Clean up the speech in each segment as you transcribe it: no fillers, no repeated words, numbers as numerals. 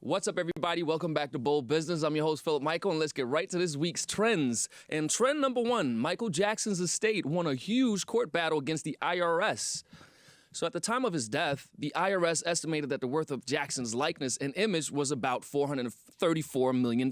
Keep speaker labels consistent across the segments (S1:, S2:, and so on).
S1: What's up, everybody? Welcome back to Bold Business. I'm your host, Philip Michael, and let's get right to this week's trends. And trend number one, Michae Jackson's estate won a huge court battle against the IRS. So at the time of his death, the IRS estimated that the worth of Jackson's likeness and image was about $434 million,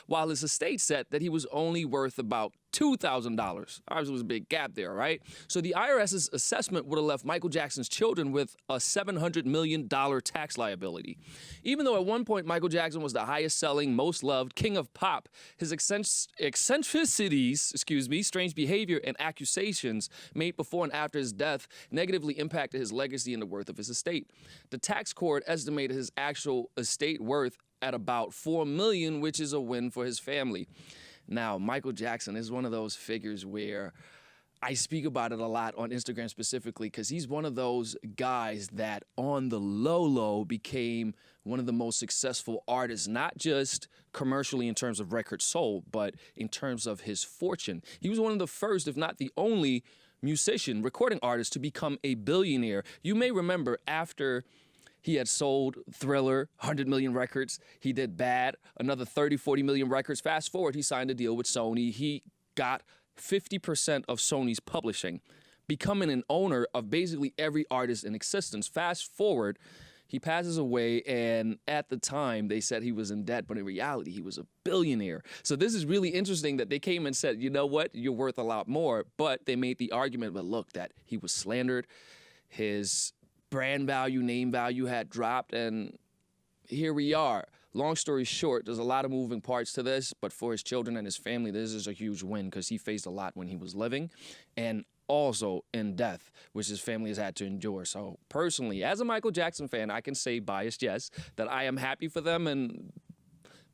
S1: while his estate said that he was only worth about $2,000. Obviously, there was a big gap there, right? So the IRS's assessment would have left Michae Jackson's children with a $700 million tax liability. Even though at one point Michae Jackson was the highest selling, most loved king of pop, his eccentricities, strange behavior, and accusations made before and after his death negatively impacted his legacy and the worth of his estate. The tax court estimated his actual estate worth at about $4 million, which is a win for his family. Now, Michae Jackson is one of those figures where I speak about it a lot on Instagram specifically because he's one of those guys that on the low became one of the most successful artists, not just commercially in terms of records sold, but in terms of his fortune. He was one of the first, if not the only, musician, recording artist to become a billionaire. You may remember after he had sold Thriller, 100 million records. He did Bad, another 30, 40 million records. Fast forward, he signed a deal with Sony. He got 50% of Sony's publishing, becoming an owner of basically every artist in existence. Fast forward, he passes away, and at the time, they said he was in debt, but in reality, he was a billionaire. So this is really interesting that they came and said, you know what, you're worth a lot more, but they made the argument, but look, that he was slandered, his brand value, name value had dropped, and here we are. Long story short, there's a lot of moving parts to this, but for his children and his family, this is a huge win because he faced a lot when he was living and also in death, which his family has had to endure. So personally, as a Michae Jackson fan, I can say, biased, yes, that I am happy for them and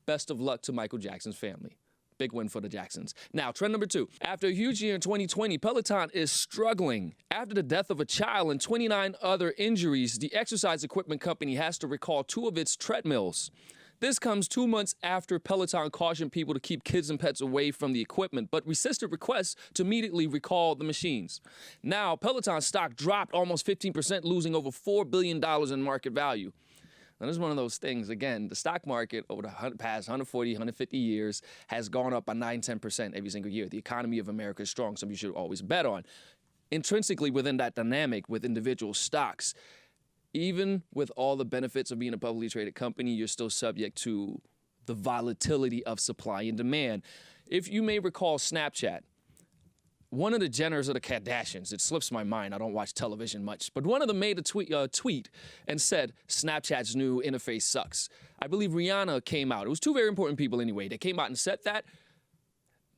S1: best of luck to Michae Jackson's family. Big win for the Jacksons. Now, trend number two. After a huge year in 2020, Peloton is struggling. After the death of a child and 29 other injuries, the exercise equipment company has to recall 2 of its treadmills. This comes 2 months after Peloton cautioned people to keep kids and pets away from the equipment, but resisted requests to immediately recall the machines. Now, Peloton stock dropped almost 15%, losing over $4 billion in market value. Now, this is one of those things, again, the stock market over the past 140, 150 years has gone up by 9-10% every single year. The economy of America is strong, something you should always bet on. Intrinsically within that dynamic with individual stocks, even with all the benefits of being a publicly traded company, you're still subject to the volatility of supply and demand. If you may recall Snapchat, one of the Jenners of the Kardashians, it slips my mind, I don't watch television much, but one of them made a tweet and said, Snapchat's new interface sucks. I believe Rihanna came out. It was 2 very important people anyway. They came out and said that.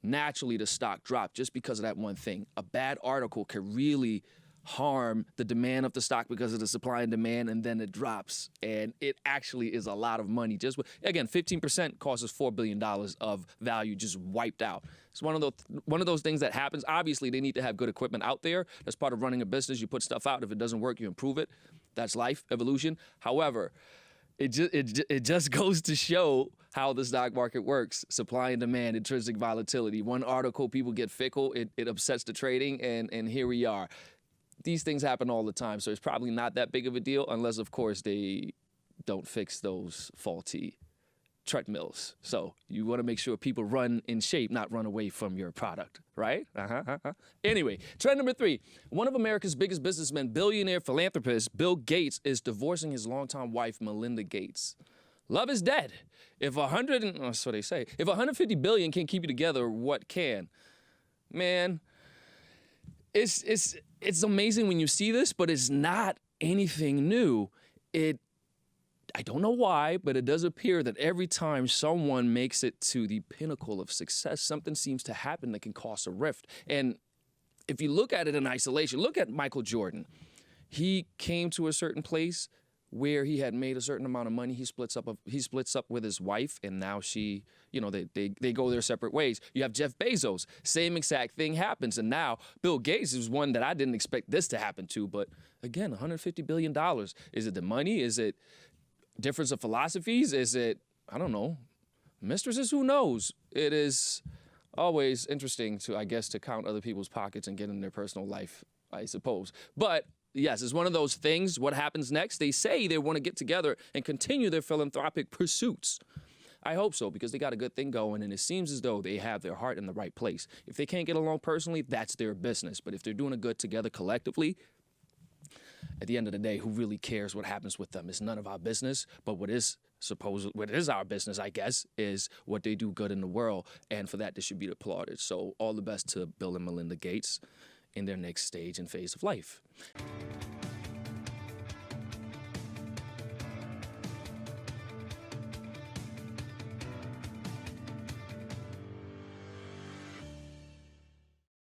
S1: Naturally, the stock dropped just because of that one thing. A bad article could really harm the demand of the stock because of the supply and demand, and then it drops. And it actually is a lot of money. Just again, 15% causes $4 billion of value just wiped out. It's one of those things that happens. Obviously, they need to have good equipment out there. That's part of running a business. You put stuff out. If it doesn't work, you improve it. That's life, evolution. However, it just goes to show how the stock market works. Supply and demand, intrinsic volatility. One article, people get fickle. It upsets the trading, and here we are. These things happen all the time, so it's probably not that big of a deal unless, of course, they don't fix those faulty treadmills. So you want to make sure people run in shape, not run away from your product, right? Anyway, trend number 3. One of America's biggest businessmen, billionaire philanthropist Bill Gates, is divorcing his longtime wife, Melinda Gates. Love is dead. If 150 billion can't keep you together, what can? Man, it's amazing when you see this, but it's not anything new. I don't know why, but it does appear that every time someone makes it to the pinnacle of success, something seems to happen that can cause a rift. And if you look at it in isolation, look at Michael Jordan. He came to a certain place where he had made a certain amount of money. He splits up with his wife, and now she, they go their separate ways. You have Jeff Bezos, same exact thing happens. And now Bill Gates is one that I didn't expect this to happen to, but again, $150 billion. Is it the money? Is it difference of philosophies? Is it, I don't know, mistresses? Who knows? It is always interesting to count other people's pockets and get in their personal life, I suppose. But Yes, it's one of those things. What happens next? They say they want to get together and continue their philanthropic pursuits. I hope so, because they got a good thing going, and it seems as though they have their heart in the right place. If they can't get along personally, that's their business. But if they're doing a good together collectively, at the end of the day, who really cares what happens with them? It's none of our business. But what is our business, I guess, is what they do good in the world, and for that, they should be applauded. So all the best to Bill and Melinda Gates in their next stage and phase of life.